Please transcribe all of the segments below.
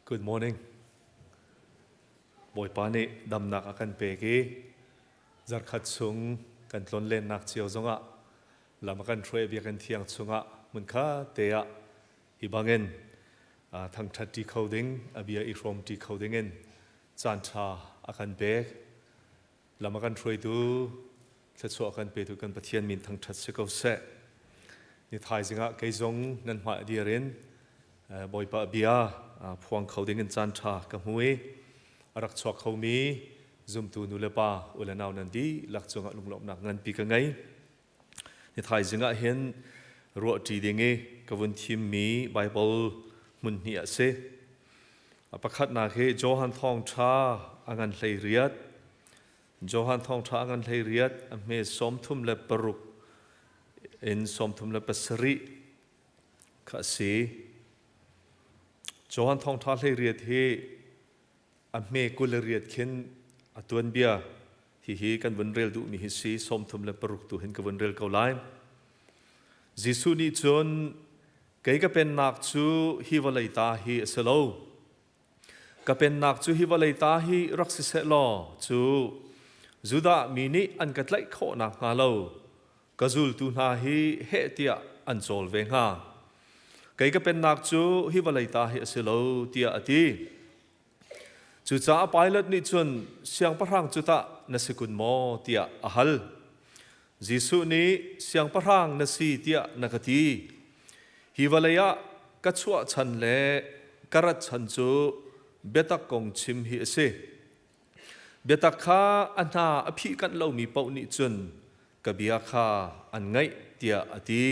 Good morning. Boy pani dam nak akan pegi zarkhat sung kan tlon len nak chiao zonga lamakan thre bia kan thiang chunga mun kha teya ibangen thang thati coding abia I from ti coding en chan tha akan pek lamakan thre tu thachu akan pe tu kan pathian min thang that se ko se ni thai zinga ke zong nan ma diarin boy pa bia phuang coding en chan tha ka hui arak chok khomi zum tu nu lepa ulanaw nandi lak chunga lunglop nak ngan pi ka ngai ni thai zinga hen ro ti dinge kawun thim mi bible mun hi ase apakhat na he johan thong tha angan hlei riat johan thong tha angan hlei riat me som thum le paruk in som thum le pasri kha se johan thong tha hlei riat he me kulariat ken atuan bia hi kan vanrel du mi hi si som thum le paruk tu hen ka vanrel ko lai jisu ni chon kai ka pen nak chu hi walai ta hi selo ka pen nak chu hi walai ta hi raksi se lo chu juda mini an ka tlai kho na nga lo kazul tu na hi he tia an chol ve nga kai ka pen nak chu hi walai ta hi selo tia ati chu cha pilot ni chun siang parang chu ta nasikun mo tia ahal jisu ni siang parang nasi tia nakati hiwalaya kachua chan le karat chan chu betak kong chim hi ase betak kha anha aphi kan lo mi pau ni chun kabia kha an ngai tia ati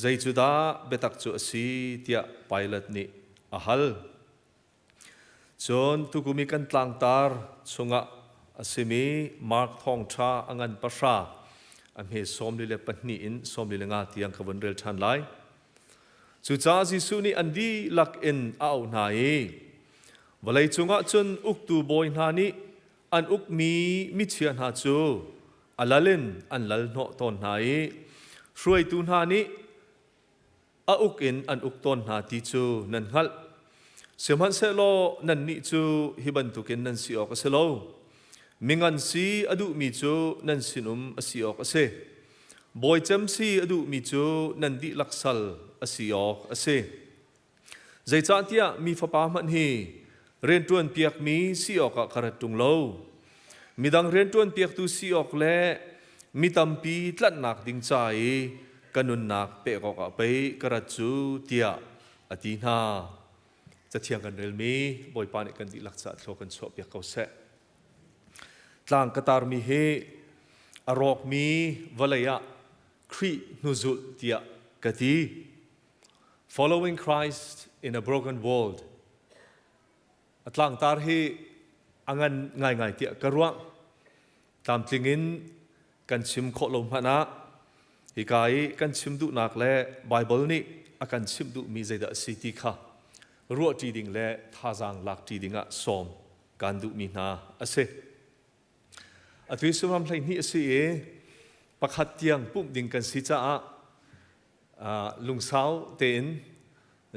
zai chu da betak chu asi tia pilot ni ahal chon tukumi kan tlang tar chunga asimi mark thong tha angan pasha amhe somli le pahni in somli le nga tiang khawan rel than lai chu cha jisu ni andi lak in au nai walai chunga chun uktu boy na ni an uk mi chian ha chu alalin an lal no ton nai hruai tu na ni a uk in an uk ton na ti chu nan hal semhan se lo nan ni chu hiban tukin nan si ok se lo mingan si adu mi chu nan sinum asi ok ase boy cham si adu mi chu nan di laksal asi ok ase zai cha tia mi fa pa man hi ren tuan piak mi si ok karat tung lo midang ren tuan piak tu si ok le mi tampi tlat nak ding chai kanun nak pe ko ka pe karat chu tia atinaจะเทียงกันเรื่องมีบ่อยปานกันดีลักษณะโลกันสอบอยากเขาเสะต่างกตารมีเฮอรอกมีวลัยะครีนุจุลเตียกตี following Christ in a broken world ต่างตารเฮอังันง่ายๆเตียกระวังตามจริงกันชิมโคลมหนะฮิกายกันชิมดุนักและไบเบิลนี่อากันชิมดุมีใจดสิทธิค่ะรัวจีดิงและท่าจางหลักจีดิงะสอมการดูมีนาอาเซอธิสุรัมไลนี่สิเอปักหัดเตียงปุ่มดิงกันสิจ้าลุงสาวเต็น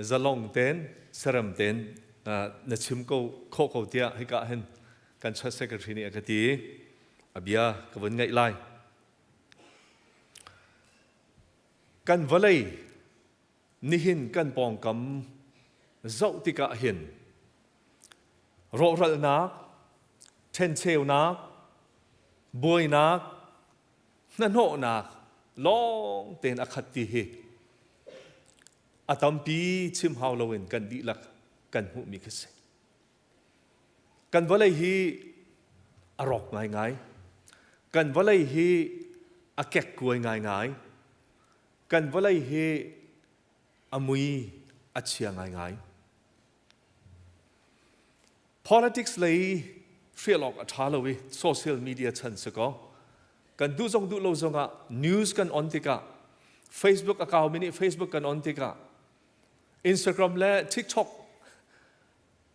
จะลงเต็นเสริมเต็นนัดชิมก็โคกเตียให้กันเห็นกันชัดเซกรีนี่กันทีอบียกวนไงไล่กันวลัยนิหินกันปองกำdẫu thì cả hiền rộ rợ nát trên treo nát bôi nát năn hộ nát long tên akhati he atampi chim hawlowin kan di lak kan hu mi kese kan valai hi arok ngai ngai kan valai hi akek kuai ngai ngai kan valai hi amui achia ngai ngai politics lei fialok athalowi social media chan sako kan du jong du lo zonga news kan ontika Facebook account mini Facebook kan ontika Instagram le TikTok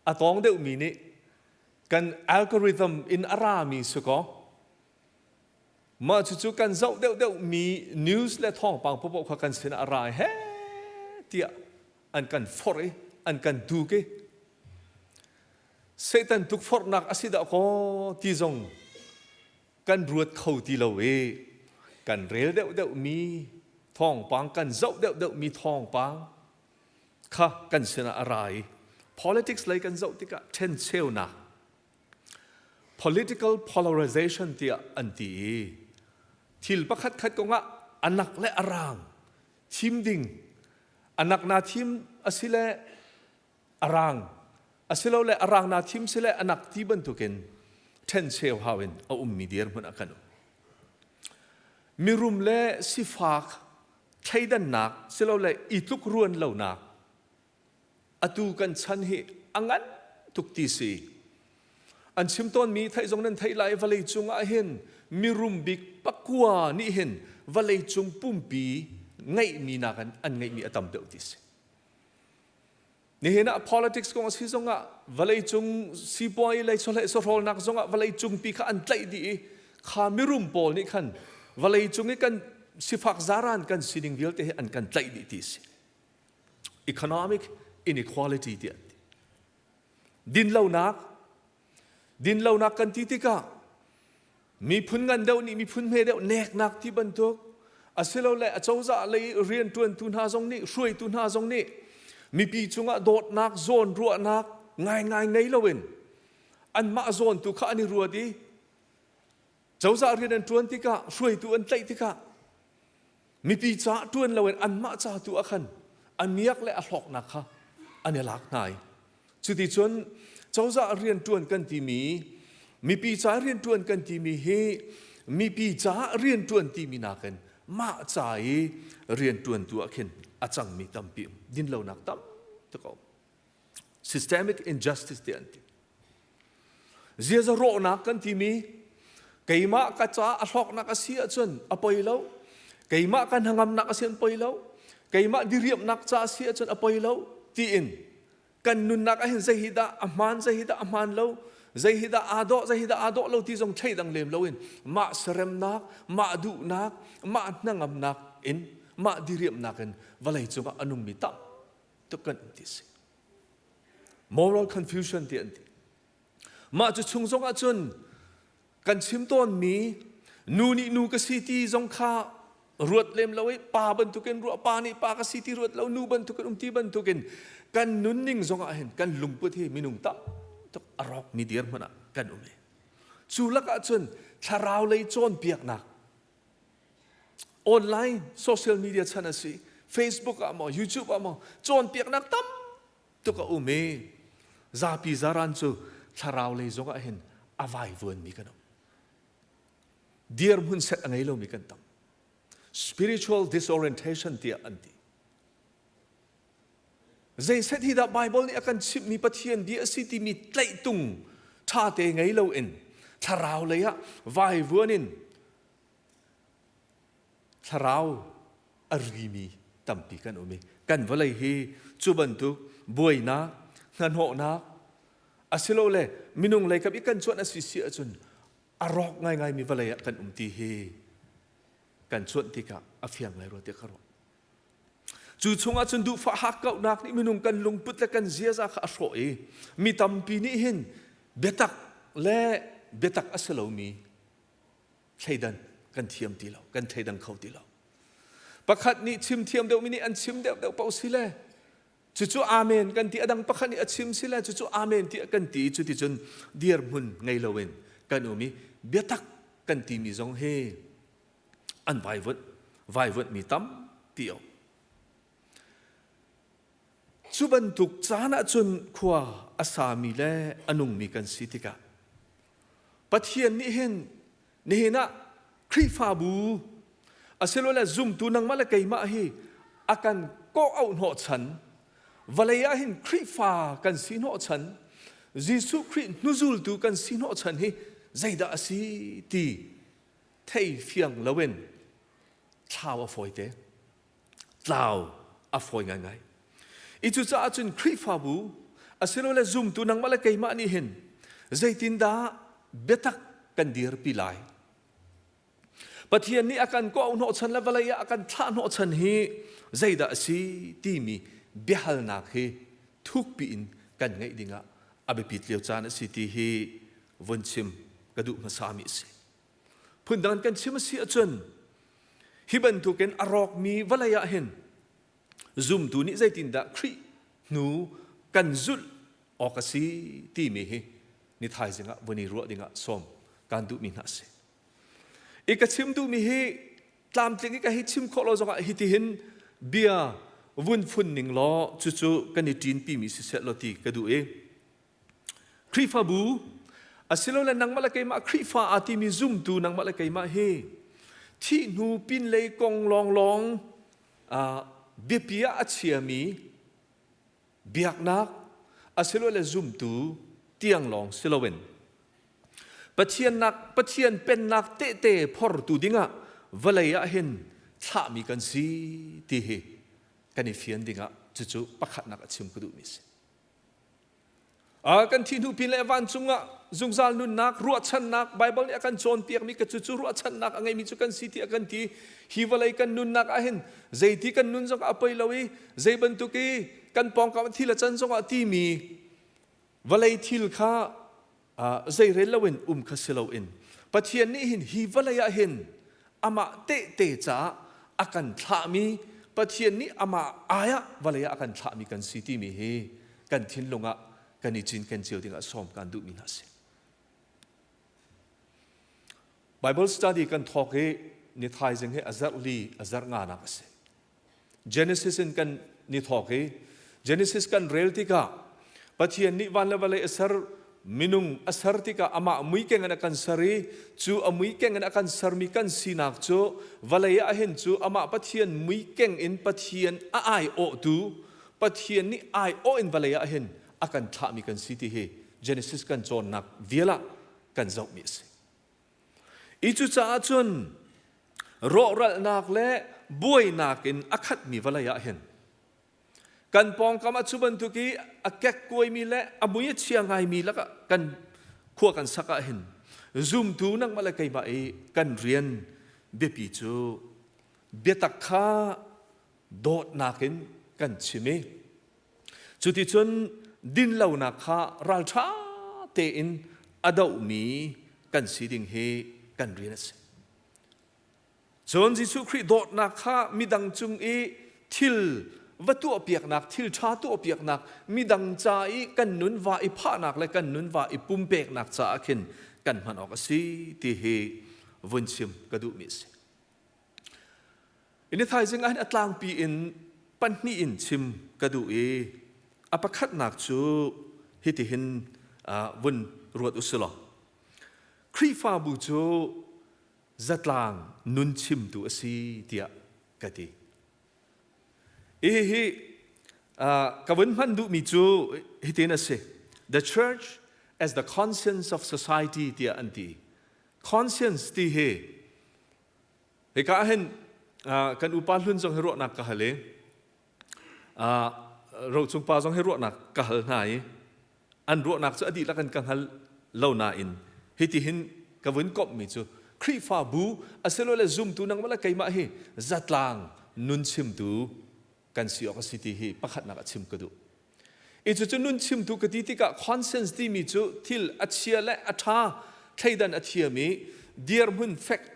atong deuh mi ni kan algorithm in arami sako ma chu kan zau deuh mi news le thong pang popo kha kan sin arai he tia an kan fore an kan du ke Satan tuk for nak asida ko ti zong kan ruột khẩu ti lâu kan rel deuh deuh mi thong pang kan zau deuh deuh mi thong pang kha kan sena arai politics lai kan zau tika ten seo na political polarization tia anti thil pakhat khat ko nga anak le arang thim ding anak na thim asile arang asilo le arang na thim sile anak ti ban tuken ten seo hawin a mi dir mun akanu mirum le sifak thaidan nak silo le itluk ruan lo nak atu kan chan hi angan tukti si an simton mi thai jong nan thai lai valei chunga hen mirum bik pakwa ni hen valei chung pumpi ngai mi na kan an ngai mi atam deuh ti si ni hena politics ko si zonga valei chung si boy lai chole so rol nak zonga valei chung pi kha an tlai di kha mirum pol ni khan valei chung ni kan sifak zaran kan sining vil te an kan tlai di ti si economic inequality ti din lo nak kan ti ti ka mi phun ngan deuh ni mi phun me deuh nek nak ti ban tuk asilo le achauza le rian tuan tun ha zong ni shrui tun ha zong ni mi pi chunga dot nak zone ruwa nak ngai nei lowin an ma zone tu kha ani ruwa di chauza rian tuan ti ka shrui tu an tlai ti ka mi pi cha tuan lowin an ma cha tu akhan an miak le a hlok nak kha an lak nai chuti chun chauza rian tuan kan ti mi pi cha rian tuan kan ti mi he mi pi cha rian tuan ti mi na kan ma chai rian tuan tu akhin achang mi tampi din lo nak tam to ko systemic injustice ti anti zia za ro nak kan ti mi keima ka cha a hlok nak a sia chun apoi lo keima kan hangam nak a sian poi lo keima diriam nak cha sia chun apoi lo ti in kan nun nak a hin zahida aman lo zahida ado lo ti jong thai dang lem lo in ma serem nak ma du nak ma nangam nak in ma diriam nakan valai chunga anung mi tam to kan ti si moral confusion ti anti ma chu chung zonga chun kan sim ton mi nu ka city zong kha ruat lem loi pa ban tuken ru pa ni pa ka city ruat lo nu ban tuken ti ban tuken kan nun ning zonga hen kan lungput hi minung tam to arok mi dir mana kan ume chulaka chun tharau lei chon piak nak online social media chana si Facebook amo YouTube amo chon piak nak tam to ka ume zapi zaran chu tharau lei zonga hen avai vun mi kan dear mun set angai lo mi kan tam spiritual disorientation tia anti zai set hi da bible ni akan chip mi pathian bi asiti mi tlai tung tha te ngai lo in tharau le ya vai vuanin tharau arimi tampi kan umi kan valai hi chubantu boina ngan ho na asilo le minung le kap ikan chuan asisi achun arok ngai mi valai kan umti hi kan chuan tika afiang lai ro te kharo chu chunga chun du fa hak kau nak ni minung kan lungput la kan zia za kha ro e mi tampi ni hin betak asalo mi thaidan kan thiam ti lo kan thaidan khau ti lo pakhat ni chim thiam deuh mi ni an chim deuh pau sile chu amen kan ti adang pakhat ni achim sile chu amen ti kan ti chu ti chun dear mun ngai lowen kan umi betak kan ti mi zong he an vai vut mi tam tio chuban tuk chana chun khwa asami le anung mi kan sitika pathian ni hen ni hena khrifa bu aselo la zum tu nang mala keima hi akan ko au no chan valaya hin khrifa kan sin ho chan jisu khri nuzul tu kan sin ho chan hi zaida asi ti thei fiang lawen thaw a foite tlaw a foi ngai itu cha chun khrifa bu aselo la zum tu nang mala keima ni hen zaitin da betak kan dir pilai pathian ni akan ko no chan la valaya akan tha no chan hi zaida si ti mi behal nak hi thuk pi in kan ngai dinga abe pit leo chan si ti hi von chim kadu masami si phun dan kan chim si achun hi ban tu ken arok mi walaya hen zoom tu ni zaitin da khri nu kan zul okasi ti mi hi ni thai zinga boni ro dinga som kan du mi na se ikachim du mi hi tlam tling ka hi chim kholo zonga hi ti hin bia vun phun ning lo chu chu kan ni tin pi mi si set lo ti ka du e khri fa bu asilo la nang mala kai ma khri fa ati mi zoom tu nang mala kai ma he thi nu pin le kong long long bi pia achia mi biak nak asilo la zoom tu tiang long silowen pathian pen nak te phor tu dinga valaya hin tha mi kan si ti he kan fian dinga chu pakhat nak achim kudu mis kan thi nu pin le van chunga zungzal nun nak ruat chan nak bible ni akan chon piak mi ka chu ruat chan nak angai mi chu kan si ti akan ti hi valai kan nun nak a hin zaiti kan nun jong apai lawi zaiban tu ki kan pong ka thila chan jong a ti mi valai thil kha zai relawin khasiloin pathian ni hin hi valaya hin ama te cha akan thla mi pathian ni ama aya valaya akan thla mi kan siti mi he kan thin lunga kan ichin kan chiu dinga som kan du mi na se bible study kan thok he ni thai jeng he azar nga na se genesis kan ni thok he genesis kan reality ka pathian ni van level asar minung asar tika ama mui keng akan sari chu amui keng akan sarmi kan sinak chu valaya hen chu ama pathian mui keng in pathian ai o tu pathian ni ai o in valaya hen akan tha mi kan siti he genesis kan chon nak viela kan zau mi se I chu cha chun ro ral nak le buai nakin akhat mi valaya hen kan pong kama chuban tu ki akek koi mi le amuya chiangai mi laka kan khua kan saka hin zoom tu nang malakai ba e kan rian bepi chu betakha dot nakin kan chime chuti chun din lau na kha ral tha te in adau mi kan siding he kan rian se chon ji chu khri dot na kha midang chung e thil vatu apiak nak thil tha tu apiak nak midang cha I kan nun wa I pha nak le kan nun wa I pumpek nak cha akhin kan man ok si ti he vonchim kadu mi se ini thai jing an atlang pi in panni in chim kadu e apakhat nak chu hiti hin vun ruat uslo khri fa bu chu zatlang nun chim tu asi tia kati kavun mandu mi chu hitina se the church as the conscience of society tia anti conscience ti he ka hen kan upalhun jong hero nak kahale ro chung pa jong hero nak kahal nai an ro nak chu adi la kan kanghal lo na in hiti hin kavun kop mi chu khri fa bu aselo le zoom tu nang mala kai ma he zatlang nun chim tu kan si ok city hi pakhat nak achim kadu I chu nun chim tu kati tika conscience ti mi chu thil achia le atha thaidan athia mi dear mun fact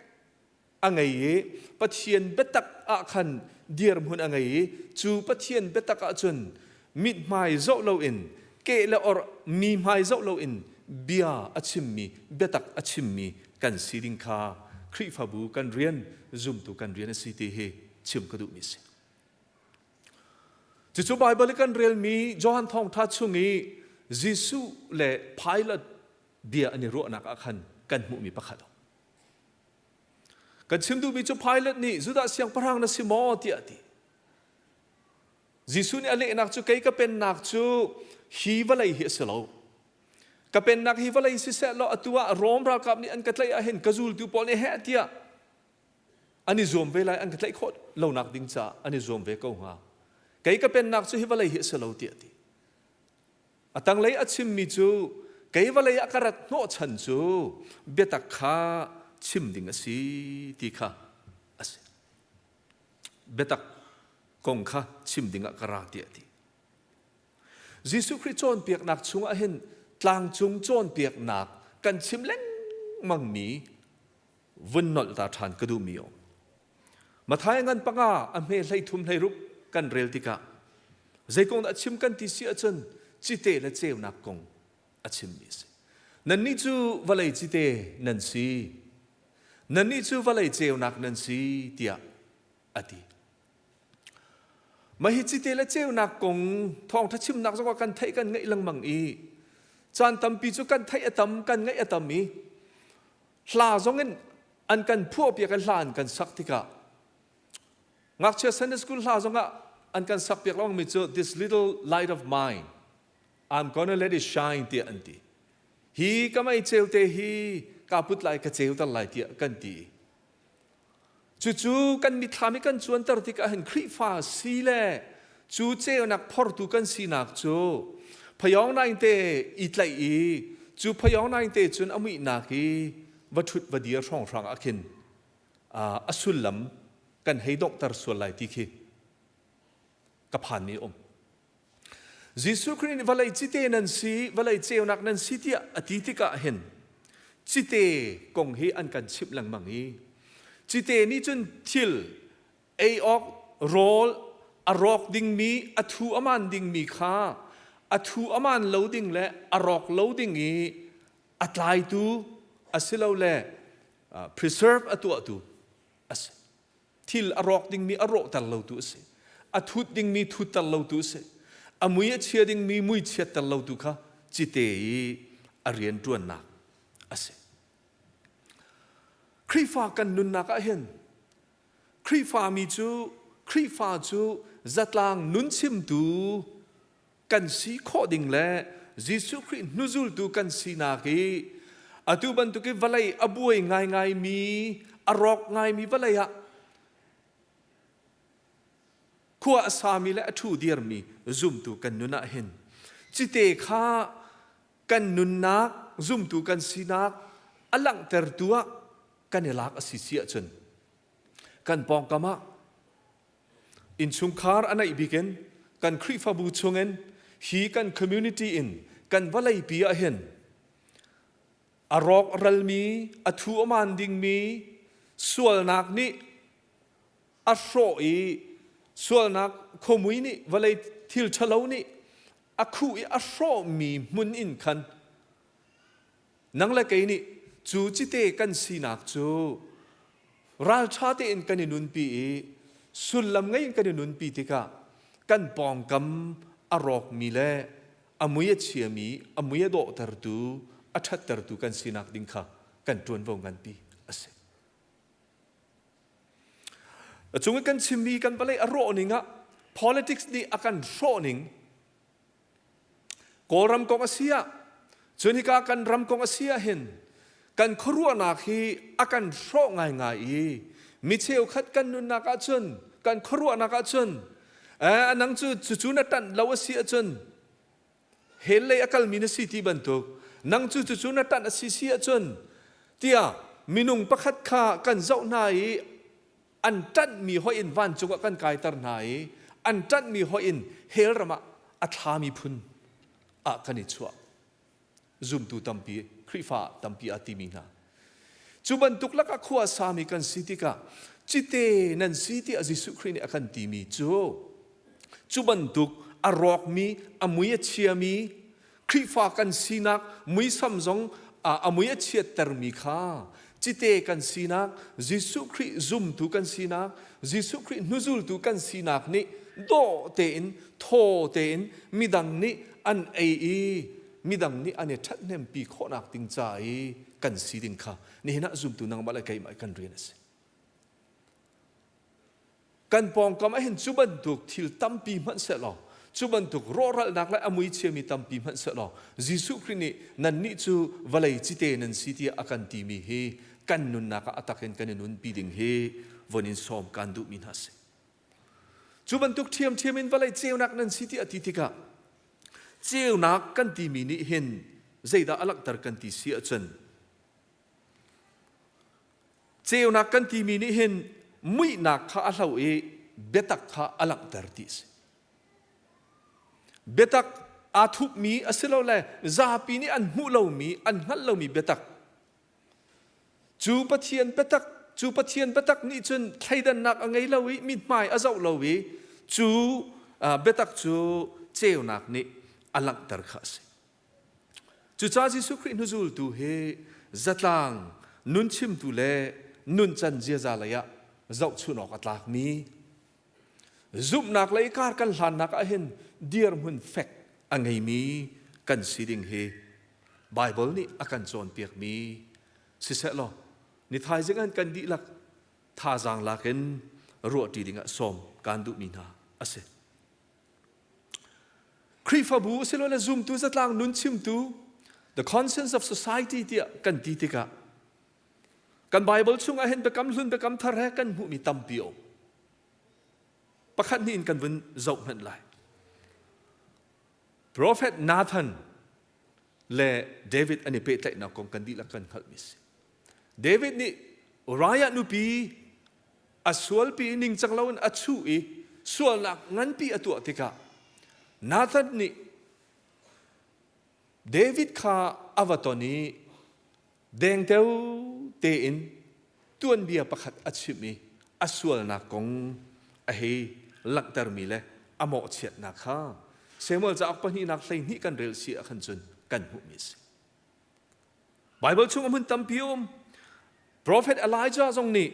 angai e pathian betak a khan dear mun angai e chu pathian betak a chun mit mai zo lo in ke le or mi mai zo lo in bia achim mi betak achim mi kan siding kha khri fa bu kan rian zoom tu kan rian city hi chim kadu mi se chu bible kan real mi johan thong tha chungi jisu le pilot dia ani ro nak akhan kan mu mi pakhat kan chimdu mi chu pilot ni zuda siang parang na si mo ti ati jisu ni ale nak chu kai ka pen nak chu hi walai hi selo ka pen nak hi walai si se lo atua rom ra kap ni an katlai a hen kazul tu pol ni he tia ani zom ve lai an katlai khot lo nak ding cha ani zom ve ko nga kai ka pen nak chu hi walai hi selo ti ati atang lei achim mi chu kai walai akarat no chan chu betak kha chim ding asi ti kha as betak kong kha chim ding akara ti ati Jisu Christ chon piak nak chunga hen ตลางจุงโจนเปียกหนักกันชิมเล่งมังมีวันนอลตาทานกระดูมีอมาท้ายงันปังอาอเมลัยทุ่มลัยรุกกันเรลติกะใจกงอาชิมกันที่เสียจนจิตเตและเจ้านักกงอาชิมมีสินั่นนี่จูวลัยจิตเตนั่นสินั่นนี่จูวลัยเจ้านักนั่นสิเดียอดีมาฮิจิตเตและเจ้านักกงทองทัชชิมนักสักว่ากันไทยกันไงลังมังอีจานตำปีจุกันไทยอตำกันไงอตำมีลาซงเงินอันกันพวกเปียกันลานกันสักติกะงักเชื่อเซนสกุลลาซงะอันกันสักเปียกลองมีเจอ this little light of mine I'm gonna let it shine เตียอันตีฮีก็ไม่เจลเตฮีกาพุทไลก็เจลตัลไลเตียกันตีจู่ๆกันมีทามิกันชวนตรติกะเห็นคริฟ้าสีเล่จู่เจ้านักพอร์ตุกันสีนักจู่พยองนายเตอีไลอีจู่พยองนายเตจนอมินักอีวัตถุวัดเดียร์ช่องทางอาคินอสุลลัมกันให้ดอกตรส่วนไหลที่คีกับผ่านนี้ยิสุครินต์วลัยจิตเตนันสีวลัยเจ้านักนันสีที่อธิติกะเห็นจิตเตกงให้อันกันชิบหลังมังอีจิตเตนี่จนทิลไอออกโรลอรอกดิ่งมีอทูอามันดิ่งมีข้าอทูอามันเลวดิ่งและอรอกเลวดิ่งอีอัตไลตูอัศเลวและ preserve อตัวตูอัศทิลอรอกดิ่งมีอรอกตัลเลวตูอัศอทูดิ่งมีทูตัลเลวตูอัศอมุยเชียดิ่งมีมุยเชียตัลเลวตูข้าจิตเตอเรียนตัวนักอัศครีฟ้ากันนุนนักเห็นครีฟ้ามีจูครีฟ้าจูจัดลางนุนชิมตูกันสีข้อดิ่งและยิสุคริสต์นุจุลตูกันสีนักอตุบันตุกิวลัยอบวยง่ายมีอรอกง่ายมีวลัยขัวสามีและอทูเดียร์มีซุ่มตูกันนุนนักเห็นจิตเตข้ากันนุนนักซุ่มตูกันสีนักอลังเตอร์ตัวกันเอลักอสิเสียจนกันปองกามะอินชุงคาร์อันไหนบิเกนกันคริฟาบูชงเงินฮีกันคอมมูนิตี้อินกันวลัยปีอาเห็นอารอกรัลมีอทูอมันดิงมีส่วนนักนี้อัชโรอีส่วนนักขมุยนี่วลัยทิลชะลาวนี่อัคูอีอัชโรมีมุนอินคันนังละไกนี่จูจิเตกันสีนักจูราชาเตอินกันนุนปีสุลลัมไงอินกันนุนปีติกะกันปองกำอรอกมีเล่อมุยเชียมีอมุยโดตรตูอัชัดตรตูกันสีนักดิ้งค่ะกันจวนวงกันปีอเสจงกันชิมีกันไปเลยอรอนิงะ politics นี่อากันโรนิงกอรำกองอาเซียจนฮิกากันรำกองอาเซียเห็นกันครัวนักฮีอากันโรง่ายมิเชลขัดกันนุนนักจนกันครัวนักจนนังจู่นัดตันลาวเสียจนเฮเลยอากัลมินสิที่บรรทุกนังจู่นัดตันสิเสียจนเตียมินุงประคัดข้ากันเจ้านายอันตันมีหอยอินวันจุกกันกายตรนายอันตันมีหอยอินเฮลระมาอัฐามีพุนอากันนิชัวซุมตูตัมปีคริฟ้าตัมปีอาติมีนาจุบันตุกลักขวาสามีกันสิติกาจิตเตนันสิติอาจิสุครินอากันตีมีจุบันตุกอารอกมีอมุยเชียมีคริฟ้ากันสีนักมุยซัมซงอมุยเชียตรมีข้าจิตเตกันสีนักจิสุคริซุมตุกันสีนักจิสุครินุจุลตุกันสีนักนี่โดเตนโทเตนมิดังนี่อันมิดังนี่อันเนทัดเนมปีโคนักติงใจกันสีดิงข้านี่นะซุมตุนังมาเลยไกมากันเรียนสิกันปองก็ไม่เห็นจุบันตุกทิลตั้มปีมันเสร็จหรอจุบันตุกรอรัลนักและอมุยเชียมีตั้มปีมันเสร็จหรอยิสุครินีนันนิจูวลัยจิเตนันสิที่อากันตีมีเฮกันนุนนักอัตเคนกันนุนปีดิงเฮวันนี้ซ้อมกันดูมินาเสจุบันตุกเทียมมินวลัยเจียวนักนันสิที่อธิติกะเจียวนักกันตีมีนี่เห็นใจดาอลักตร์กันตีเสียจนเจียวนักกันตีมีนี่เห็นมุยนักข้าอาเบตักข้าอลักตร์ติสเบตัก อาทุบมีอสิโลเลซาปีนี้อันหูเรามีอันหัดเรามีเบตักจูปะเทียนเบตักจูปะเทียนเบตักนี่จนใครดันนักอะไรเราวิมิดหมายอาเจ้าเราวิจูเบตักจูเจ้านักนี่อลังตรขัสจูจ้าจิสุครินุจูลตูเฮจัตลังนุนชิมตูเลนุนจันเจียจาเลยะเจ้าชุนออกอัตลักมีซุบนักเลยการกันหลานนักเห็นเดียร์มุนเฟกอันไงมีกันสิดิงเฮไบเบิลนี่อากันโจนเปียกมีสิเสลอนิทายจังอันกันดีลักท่าจางลักเห็นรัวดีดิงะสมการดูมีนาอเสครีฟาบูเสลอและซุมตูจัตลังนุนชิมตู the conscience of society ที่กันดีติกะกันไบเบิลช่วงเห็นไปกำลุนไปกำทะเลกันหูมีตัมปิโอประคันนี้อินกันวันเจ้านั่นเลย Prophet Nathan และเดวิดอันนี้เป็นแต่นักกองกันดีละกันขัดมิสเดวิดนี่รายนุปีอัศวลปีนิ่งจังเลวันอัศวีส่วนหลักงั้นปีอตัวติกะนาธานนี่เดวิดข้าอวตารนี้แดงเท้าเตอินตัวนี้ประคัดอัศวีอัศวลนักกองเฮหลักตรมีเลยอโมเชียนักข้าเสมอจะอักปนีนักเลงนี่กันเรียลเสียขันจนกันหุมิสไบเบิลช่วงมันตั้มพิม Prophet Elijah ตรงนี้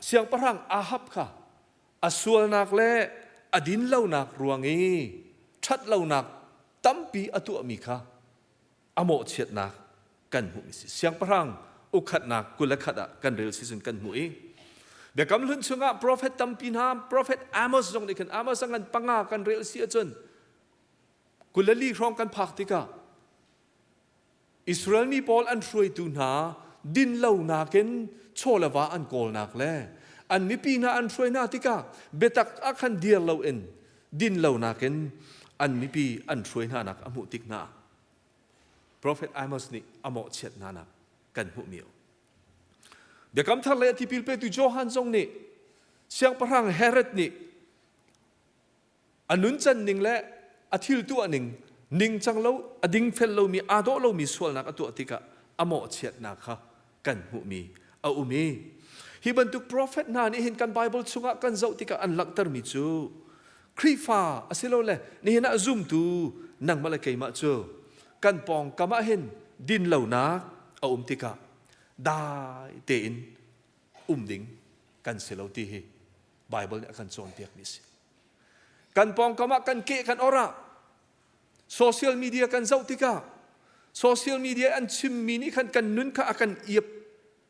เสียงพระรังอาฮับค่ะอสวลนักเล่อดินเล่านักรวงงี้ชัดเล่านักตั้มปีอตัวมีค่ะอโมเชียนักกันหุมิสเสียงพระรังอุคัดนักกุลขัดกันเรียลสิจนกันหุยเดี๋ยวกำลังช่วงProphet ตั้มปีน้ำ Prophet Amos ตรงนี้กัน Amos กันปังอากันเรียลเสียจนกุลลีครองกันพักติกาอิสราเอลมีพอลอันช่วยดูนาดินเล่านาเกนโชลวาอันโกลนักแลอันมีปีนาอันช่วยนาติกาเบตักอักขันเดียร์เล่าเอ็นดินเล่านาเกนอันมีปีอันช่วยนานักอมุติกนา Prophet Amos นี่อโมเชียนานักกันหุมิโอเดี๋ยวคำทะเลที่พิลเปตุโจฮันซงนี่เสียงพระรังเฮเรตนี่อันนุนจันนิงและอาทิลตัวหนึ่งนิ่งจังเราอดิ่งเฟลเรามีอาโดเรามีส่วนนักตัวติกะอโมเชียนักค่ะกันหุมีเอาอุมีฮิบันตุก prophet นานี่เห็นกันไบเบิลสุงะกันเจ้าติกะอันลักตรมิจูครีฟ้าอสิโลเลนี่เห็นอาซุมตูนังมาเลกัยมาจูกันปองกะมาเห็นดินเหล่านักเอาติกะได้เตอินดิ่งกันเสลาตีฮีไบเบิลเนี่ยกันโจนเปียกมิสกันปองกะมากันเกะกันออระโซเชียลมีเดียกันเจ้าติกาโซเชียลมีเดียอันชิมมีนี่กันนุนข้ากันเอียบ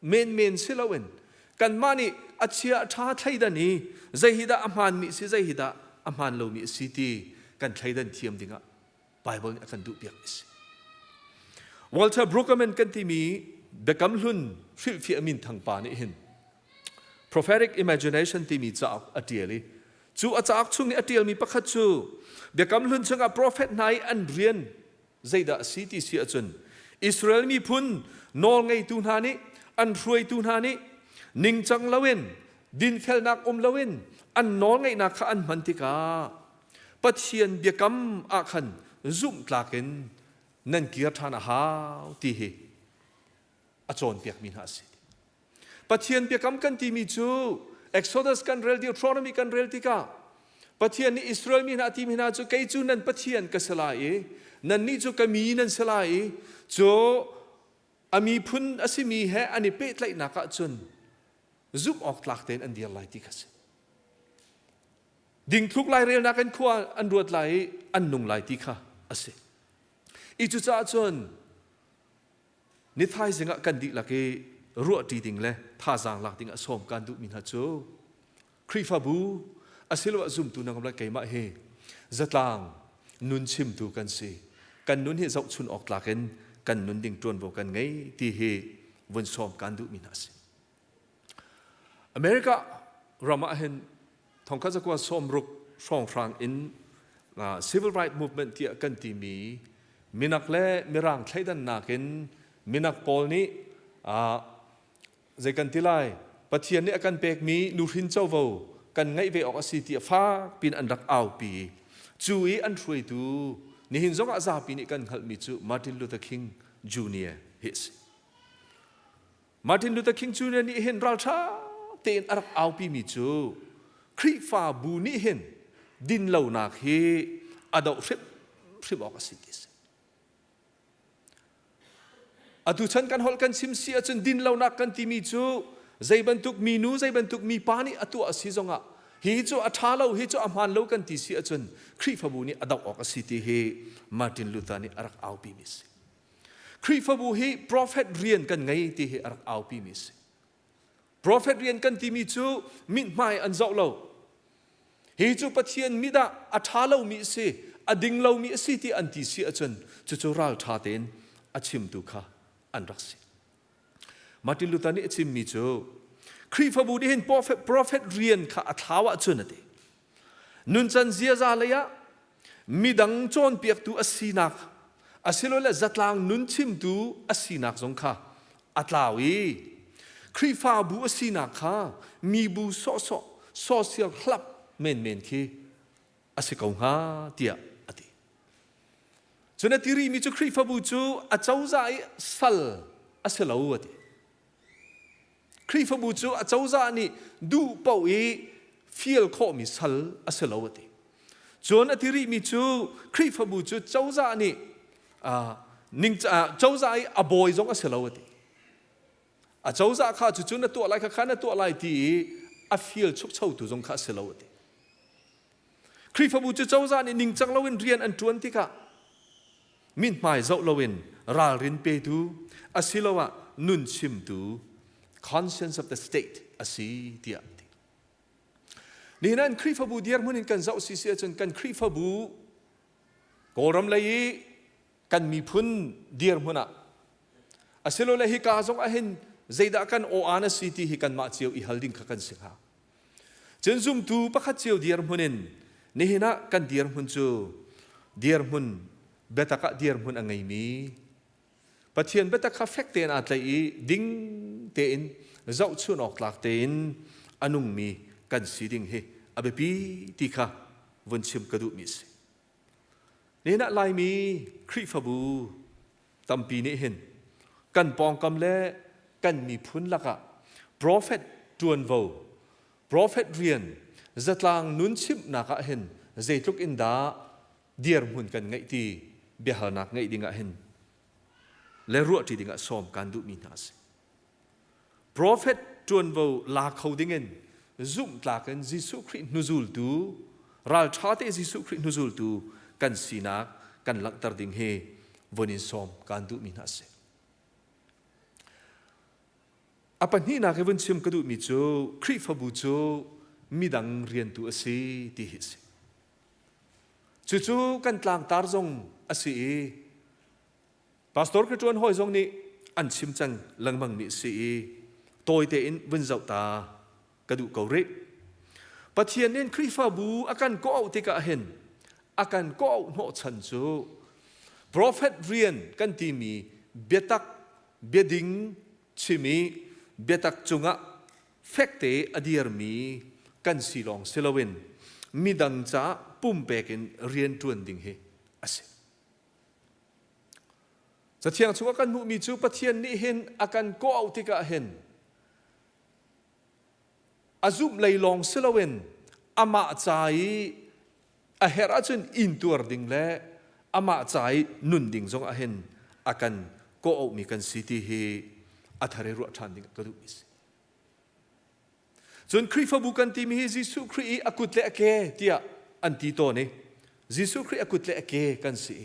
เมนเสลาเวนกันมานี่อัจฉริยะท้าไทยดานี่ใจฮิดาอัมฮันมีสิใจฮิดาอัมฮันเรามีสิทีกันไทยดันเทียมดิ่งะไบเบิลกันดูเปียกมิสวอลเตอร์บรูคแมนกันที่มีเบกัมลุนฟิลฟิอามินทางปานี่เห็น prophetic imagination ที่มีจากอดีตจูอาจารย์ช่วงนี้อดีตมีประคัตจูเดี๋ยวกำลังช่วงprophet นายอันเรียนใจด่าสิที่เสียจนอิสราเอลมีพุ่นนอลไงตูนานี่อันรวยตูนานี่นิ่งจังละเวนดินเฟลนักละเวนอันนอลไงนักอันมันติกาปัจเจียนเดี๋ยวกำอาคันซุ่มตลากินนั่นเกียรติฐานหาวที่เฮอจอนเปียกมินหาสิปัจเจียนเปียกกันที่มีจู Exodus กันเรลDeuteronomy กันเรลติกาปัจเจียนนี้อิสราเอลมีหน้าที่มีหน้าจูใครจูนั่นปัจเจียนก็สลายนั่นนี่จูก็มีนั่นสลายจูอามีพุนอาศิมีเหอันนี้เป็ดไหลนักจุนซุบออกหลักเต็นอันเดียร์ไหลติกัสดิ่งทุกไหลเรียนนักกันขวาอันรวดไหลอันนุ่งไหลติค่ะอาศัยอีจุจ้าจุนนิทายสิงะกันดิลักรัวดีดิ่งเลยท่าจางหลักดิ่งสมการดูมินฮัจูครีฟาบูอาศัยว่าซุ่มตูนังกำลังเกี่ยมาเฮจัดลางนุนชิมตูกันสิกันนุนเฮจักชุนออกหลักกันนุนดิ่งจวนโบกันไงที่เฮวันสมการดูมินฮัสอเมริการามาเห็นทองคำจะกว่าสมรุกช่องทางอินcivil rights movement ที่กันที่มีนักเล่มีร่างใช้ดันนักมีนักพอลนี้ใจกันที่ไรปัจเจียนนี้กันเปกมีนูรินเจ้าโวกันไงไปออกสิที่ฟ้าปีนอันรักเอาปีจุยอันช่วยดู นี่หินซงอาซาปีนี้กันขัลมิจูมาร์ตินลูเธอร์คิงจูเนียร์เฮสมาร์ตินลูเธอร์คิงจูเนียร์นี่เห็นรัลชาเต็นอารักเอาปีมิจูครีฟาบูนี่เห็นดินเหล่านักเฮอดเอาริบออกสิกิสอดุชันกันฮอลกันซิมเสียจนดินเหล่านักกันที่มิจูใจบรรทุกมีนูใจบรรทุกมีปานี่อตัวสิจงะเฮจูอัฐาเลาเฮจูอมันเลากันที่เสียจนครีฟาบูนี่อดเอาออกสิที่เฮมาร์ตินลูเธอร์นี่อารักเอาปีมิสครีฟาบูเฮโปรเฟตเรียนกันไงที่เฮอารักเอาปีมิสโปรเฟตเรียนกันที่มิจูมิดไม่อันเจ้าเลาเฮจูปะเทียนมิดาอัฐาเลามิเสอดิ่งเลามิสิที่อันที่เสียจนจู่ๆรัลชาเตนอชิมตุค่ะอันรักสิมาร์ตินลูเธอร์นี่ชิมมิจูครีฟาบูนี่เห็นโปรเฟตเรียนค่ะอัฐาวะจนนั่นเองนุนจันเซียซาเลยะมีดังโจนเปียกตูอสีนักอาศัยเลยจัดลางนุนชิมตูอสีนักสงค่ะอัตลาวีครีฟาบูอสีนักค่ะมีบูโซเชียลคลับเมนคีอาศัยกงฮาเตียอดีจนที่รีมีจูครีฟาบูจูอาเจ้าใจสัลอาศัยลาวดีครีฟาบูจูอาเจ้าใจนี่ดูเป่าฟีลข้อมิสัลอาศัยลาวดีจนที่รีมีจูครีฟาบูจูเจ้าใจนี่นิ่งเจ้าใจอบอยจงอาศัยลาวดีเจ้าใจข้าจู่ๆนั่นตัวอะไรข้านั่นตัวอะไรที่ฟีลชุกเช่าตัวจงข้าอาศัยลาวดีครีฟาบูจูเจ้าใจนี่นิ่งจังลาวินเรียนอันจวนที่ข้ามินหมายเจ้าลาวินราลินเปตูอาศัยลาวะนุนชิมตู conscience of the state อาศัยที่นี่นั่นครีฟาบูเดียร์มุนินกันเจ้าสิเสียจนกันครีฟาบูโกรมเลยกันมีพุนเดียร์มุนะอาศัยเลยฮิกาจงอาเห็นใจด่ากันโออานาสิที่ฮิกันมาเจียวอีฮัลดิงขันสิงหาจนซุ่มตูปักขัดเจียวเดียร์มุนินนี่นะกันเดียร์มุนจูเดียร์มุนเบตากะเดียร์มุนอังไงมีปัจเจียนเบตากะเฟกเตนอาตเลยดิ้งเตนเจ้าชุนออกหลักเตนอนุงมีกันสีดิ่งเฮอเบปีติค่ะวันชิมกระดูมิสนี่นะลายมีครีฟาบูตั้มปีนี้เห็นกันปองกำเล่กันมีพุนละกะโปรเฟตจวนโวโปรเฟตเรียนจัดลางนุนชิมนักเห็นเจตุกอินดาเดียร์มุนกันไงที่เบียร์นักไงดิ่งเห็นและรัวที่ดิ่งซ้อมการดูมินาสโปรเฟตจวนโวลาเขาดิ่งเงินซุ่มตากันยิสุคริสต์นุจูลตูรัลชาเตยิสุคริสต์นุจูลตูกันสีนักกันหลักตรดิ่งเฮวันนี้ซ้อมการดูมินาสอปันนี้นักวันชิมกระดูมิจูครีฟาบูจูมีดังเรียนตัวสิที่ฮิสจู่ๆกันตลางตาร์จงอสิพาสตอร์กระจวนหอยจงนี้อันชิมจังหลังมังมิสิตัวเตอินวันเจ้าตากระดูกเกาเรปัจเจียนเน้นครีฟาบูอาการก็เอาที่กะเห็นอาการก็เอาโนชันจูโปรเฟตเรียนกันที่มีเบตักเบดิงชิมีเบตักจุงะเฟกเตอดียร์มีกันสีลองเซลวินมีดังจ้าปุ่มเปกินเรียนจวนดิ่งเฮอาศัยจะเทียงชัวกันมุมีจูปัจเจียนนี้เห็นอาการก็เอาที่กะเห็นอาจุบเลยลองเซลวินอามาใจอาเฮราจุนอินตัวดิ่งเล่อามาใจนุนดิ่งจงอาเห็นอาการก็เอามีกันสิที่เฮอัฐเรรุอัฐานดิ่งกระดูกมิสจนคริฟาบุกันที่มียิสุครีอากุตเลเกที่อันที่โตนี่ยิสุครีอากุตเลเกกันสิ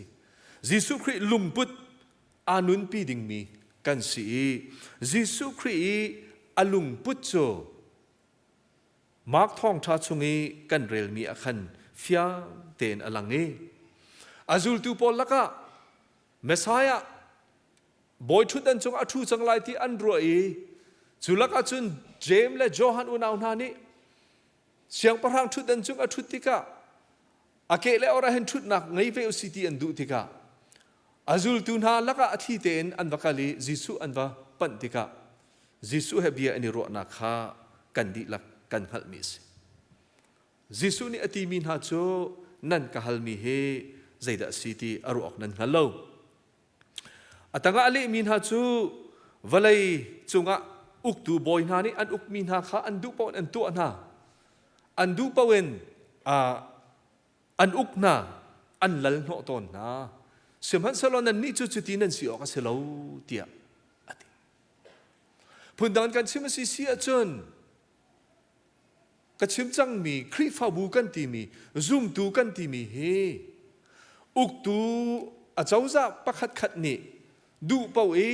ยิสุครีลุมพุดอานุนปีดิ่งมีกันสิยิสุครีอาลุมพุดโจมาร์กท่องชาชงเอกันเรลมีอาคันฟิอาเตนอลังเออาจูลตูปอลละกะเมสายะบอยชุดอันจงอาทูจังไลที่อันรัวเอจุลักอาจุนเจมและโจฮันอุนาวนานีเสียงประหางชุดอันจงอาทุติกะอาเกเลอราเห็นชุดหนักไงเวลสิตีอันดุติกะอาจูลตูนาละกะอาทิเตนอันวักาลีจิสุอันวะปันติกะจิสุเฮบียอันนี้รัวนักฮะกันดิลักกันฮัลมิสจิสุนี่อติมินฮาโจนั่นกะฮัลมีเฮ zaida city aruak nan halo atanga ali min ha chu valai chunga uktu boy na ni an uk min ha kha an du pon an tu an du pawen an uk na an lal no ton na simhan salon an ni chu chu tin an si ok selo tia ati pundan kan simasi si achun ka chim chang mi khri fa bu kan ti mi zoom tu kan ti mi he uk tu a chauza pakhat khat ni du pau e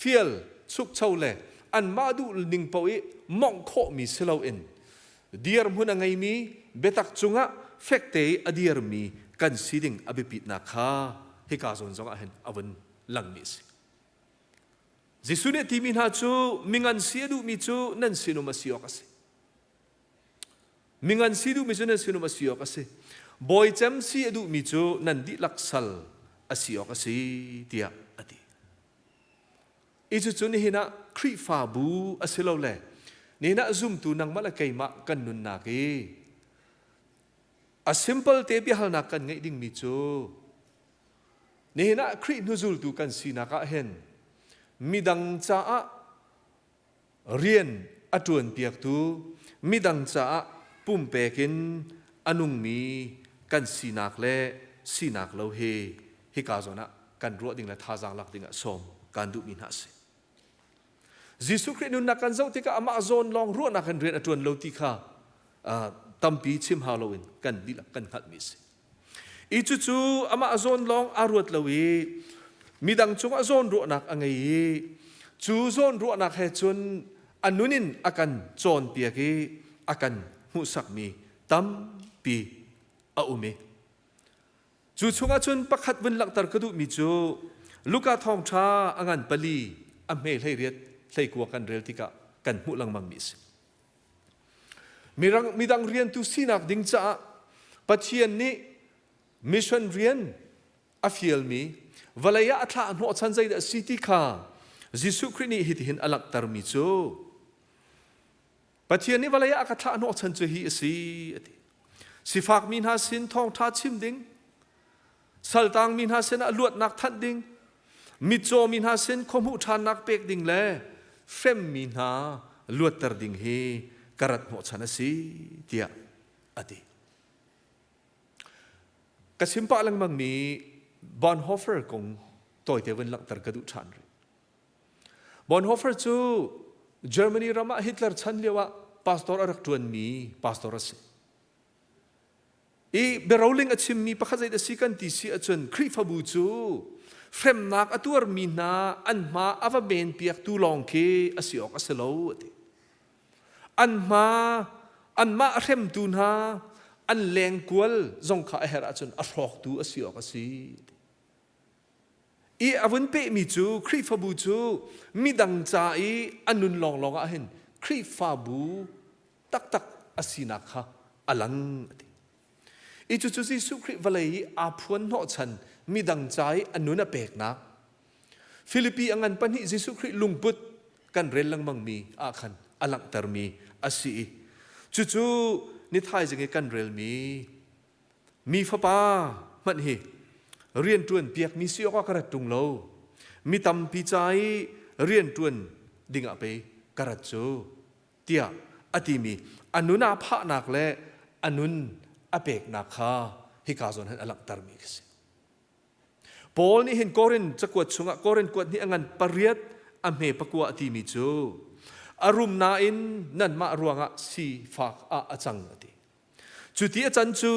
fiel suk chau le an ma du ning pau e mong kho mi selo in diar mun angai mi betak chunga fekte adiar mi kan siding abipit na kha he ka zon zong a hen awan lang mi si jisune ti min ha chu mingan siedu mi chu nan sinu masio ka se mingan sidu mi chu nan sinu masio ka se boy cham si edu mi chu nan di laksal asio ka se tia ati ichu chu ni hina khri fa bu asilo le ni na zoom tu nang mala kai ma kan nun na ke a simple te bi hal na kan ngai ding mi chu ni na khri nuzul tu kan si na ka hen midang cha a rian atun piak tu midang cha a pum pekin anung mi kan sinak le sinak lo he ka zona kan ro ding la tha jang lak ding a som kan du min ha se Jisu Christ nun nakan zau tika ama zon long ro na kan rian atun lo ti kha tampi chim halloween kan dila kan khat mi se I chu ama zon long arut lo wi midang chung zon ro nak angai chu zon ro nak he chun anunin akan chon pia ki akan hu sak mi tam pi a ume chu chunga chun pakhat win lak tar kadu mi chu luka thong tha angan pali a me hlei riat hlei kwa kan rel tika kan hu lang mang mi se midang rian tu sinak ding cha pathian ni mission rian a fiel mi valaya atha no chan zai da city kha Jisu Christ ni hit hin alak tar mi chu pathian ni valaya ka tha no chan chu hi si fak min ha sin thong tha chim ding saltang min ha sen a luat nak that ding mitcho min ha sen khomu than nak pek ding le frem min ha luat tar ding he karat mo chan si tia ati ka simpa lang mang mi Bonhoeffer kong toy te wen lak tar kadu than Bonhoeffer chu Germany rama Hitler chan lewa pastor arak tuan mi pastor ase I berolling achim mi pakhazai da sikan ti si achun khri fabu chu frem nak atur mi na an ma ava ben piak tu long ke asiok aselo ati an ma rem tu na an leng kwal zong kha hera achun a rok tu asiok asi I avun pe mi chu khri fabu chu midang cha I anun long long a hen khri fabu tak tak asina kha alang ati I chu chu Jisu Christ valai a phuan no chan midang chai anuna pek na Philippi angan pani Jisu Christ lungput kan rel lang mang mi a khan alang tar mi asi chu chu ni thai jeng kan rel mi fa pa man hi rian tuan piak mi si ka karat tung lo mi tam pi chai rian tuan dinga pe karat chu tia ati mi anuna pha nak le anun apek nak kha hi ka zon han alak tar mi kisi Paul ni hin Korin chakwat chunga Korin kwat ni angan pariat amhe pakwa ti mi chu arum na in nan ma ruanga si fa a achang ati chuti achan chu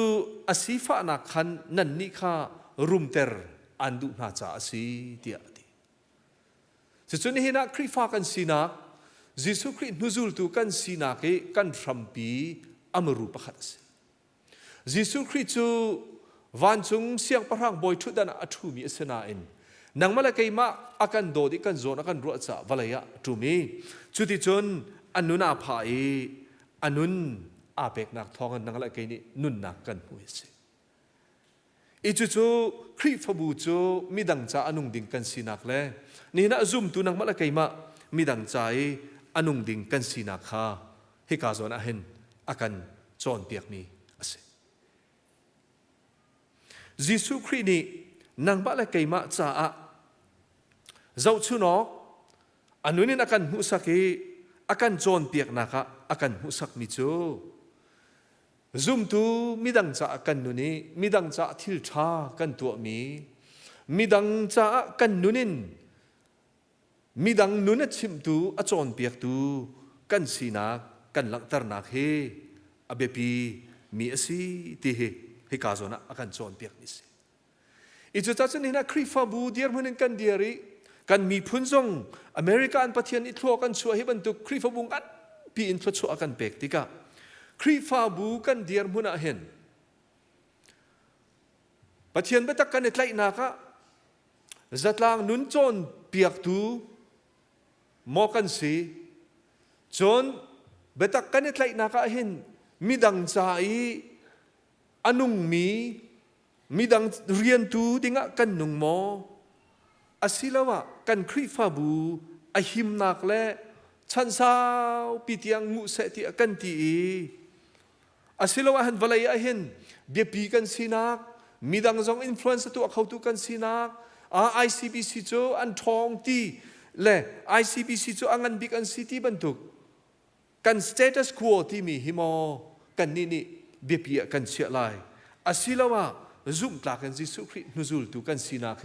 asifa na khan nan ni kha rumter andu na cha asi ti ati chuni hina khrifa kan sina Jisu Christ nuzul tu kan sina ke kan thrampi amaru pakhat ase Jisu Christ chu van chung siang parang boy thu dan athu mi asena in nang mala kai ma akan do di kan zon akan ro cha valaya tu mi chuti chon anuna pha e anun apek nak thong nang la kai ni nun nak kan hu se I chu khri fabu chu midang cha anung ding kan sinak le ni na zoom tu nang mala kai ma midang cha e anung ding kan sinak kha he ka zon a hen akan chon piak ni ase ยิสุครินี่นางบะละไกมาจ้าเจ้าชุนอกอันนู้นอาการมุสักอาการโจนเปียกนักอาการมุสักมิจูซุมตูมิดังจ้ากันนู้นมิดังจ้าทิลชากันตัวมิดังจ้ากันนู้นมิดังนู้นชิมตูอโจนเปียกตูกันสีนักกันหลังตรนักเฮอเบปีมีสิที่เฮกาโซนะอาการโจนเปียกนี่สิอีจุดนั้นนี่นะคริฟาบูเดียร์มันกันเดียรีกันมีพุ่นซงอเมริกาอันปะเทียนอิทวกันชัวให้บรรทุกคริฟาบูกันปีอินทรัชัวกันเปกติกะคริฟาบูกันเดียร์มุนะเห็นปะเทียนเบตักกันเนตไลนักะจัดลางนุนโจนเปียกตูมอกันสีจนเบตักกันเนตไลนักะเห็นมีดังใจอนุงมีดังเรียนตูดิงะกันนุงโมอาศิลาวะกันคริฟาบูอาหิมนักและชันสาวปิดยังมุเสติกันตีอาศิลาวะหันวลัยเห็นเบียปีกันสินักมีดังจงอินฟลูเอนซ์ตัวเขาตุกันสินักICBC โจอันทองตีและ ICBC โจอันบิกันซิตี้บรรทุกกันสเตตัสควอที่มีหิมอกันนี่เบียปีกันเสียลายอาศิลาวะซุ่มตากันจิสุครินุซุลตุกันสินักเฮ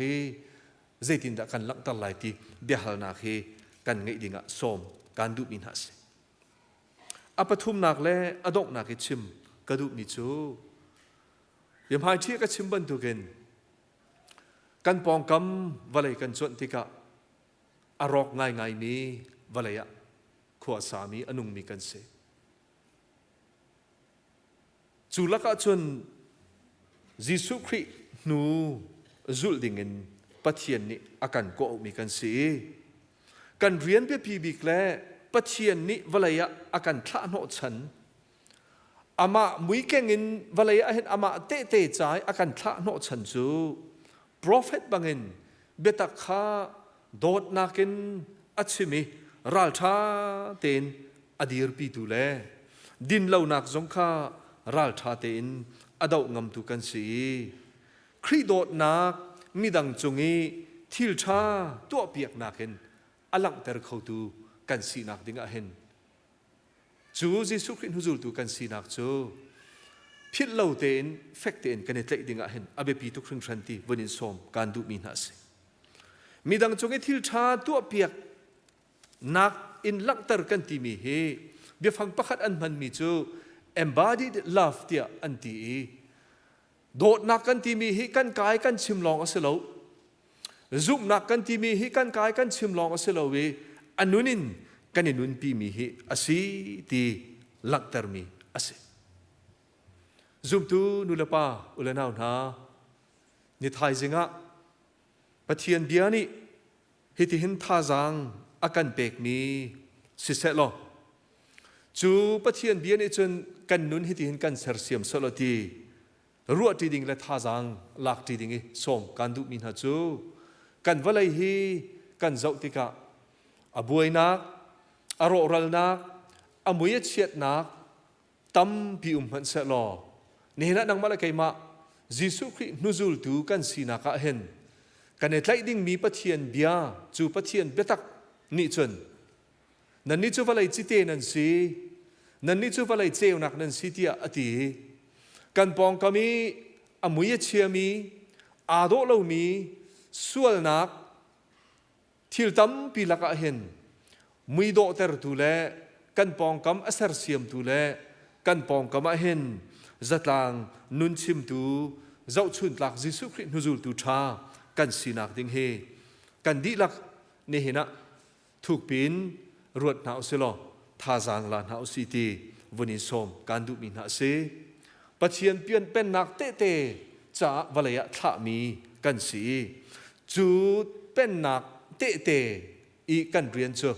เจตินดากันลังตัลไลตีเบียฮัลนักเฮกันไงดิ่งะสมกันดูมินฮัสอปทุมนักเล่อดกนักชิมกระดูมิจูยามหายที่ก็ชิมบันทุกันกันปองกำวลัยกันจนติกะอรอกง่ายมีวลัยะขวาสามีอนุงมีกันเสจุลกะจนยิสุครินูจุลดิ่งเงินปะเทียนนี้อาการก็มีกันสีกันเรียนเพื่อพีบิกแลปะเทียนนี้วลัยะอาการทะโนฉันอามามุยเก่งินวลัยะเห็นอามาเตะใจอาการทะโนฉันจูโปรเฟตบางเงินเบตักข้าโดดนักินอัชมิรัลชาเตนอดีรปีตุเลดินเหล่านักสงข้ารัลชาเตนอดาวงำตุกันสีครีโดดนักมีดังจงอีทิลชาตัวเปียกนักเห็นอลังเตอร์เขาตูกันสีนักดิ่งเห็นจูจิสุครินหุจุลตูกันสีนักจูพิลเลาเตนเฟกเตนกันเนตเลดิ่งเห็นอเบปีตุครึ่งชันตีวันนี้สมการดูมีนัสมีดังจงอีทิลชาตัวเปียกนักอินลังเตอร์กันตีมีเฮเบียฟังประคัดอันมันมีจู embodied love เตียอันตีโดดนักกันที่มีฮิกันกายกันชิมลองอัสเลวซุ่มนักกันที่มีฮิกันกายกันชิมลองอัสเลวอันนู้นินกันนู้นปีมีฮิอสีตีลักเตอร์มีอสีซุ่มตูนุลปาอุลนาวนานิทายจิงะปะเทียนเบียนี่ฮิติหินท่าจังอากันเปกมีสิเสลอจูปะเทียนเบียนี่จนกันนู้นฮิติหินกันเสรเสียมสลตีรัวที่ดิ่งและท่าจังหลักที่ดิ่งสมการดูมินหาจูกันวลัยฮีกันเจ้าติกะอบุยนักอารอรัลนักอมุยเชียดนักตั้มพิอุมหันเสลอนี่นะนังมาละไกมายิสุครินุจุลตูกันสีนักเห็นกันในไลดิ่งมีปะเทียนเบียจูปะเทียนเบตักนิจนนั่นนิจูวลัยจิเตนันสีนั่นนิจูวลัยเจ้านักนันสีที่อติกันปองก็มีอมุยเชียมีอาโดเรามีส่วนนักทิลตัมปีลักเห็นมุยโดเตอร์ตูเลกันปองกำอัสร์เสียมตูเลกันปองกำเห็นจัดลางนุนชิมตูเจ้าชุนหลักยิสุคริสต์นุจุลตูชากันสีนักดิ่งเฮกันดีลักนี่เห็นนะถูกปีนรวดหนาวเสลอท่าจางลานหนาวสีตีวันนี้สมการดูมินหาเสปะเทียนเปลี่ยนเป็นนักเตะจะวลัยะทะมีกันสีจูดเป็นนักเตะอีกันเรียนเจอ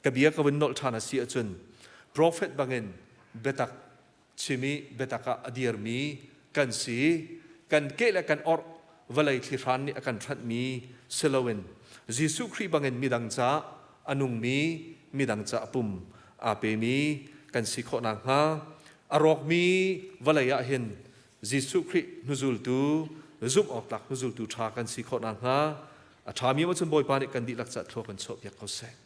กระเบียกวันนอลชานาเสียจนโปรเฟตบางเงินเบตักชิมิเบตักอดียร์มีกันสีกันเกและกันออร์วลัยที่รันนี่กันรัดมีเซลเวนยิสุคริบางเงินมีดังจ้าอนุงมีดังจ้าปุ่มอาเปมีกันสีขอนังฮาอารอกมีวลัยะเห็นยิสุครินุจุลตู ซุบออกตักซุบตูทากันสีขอนังฮะอาชามีว่าจนบอยปานิกันดีลักจัดโทกันโฉบยักเขาแสง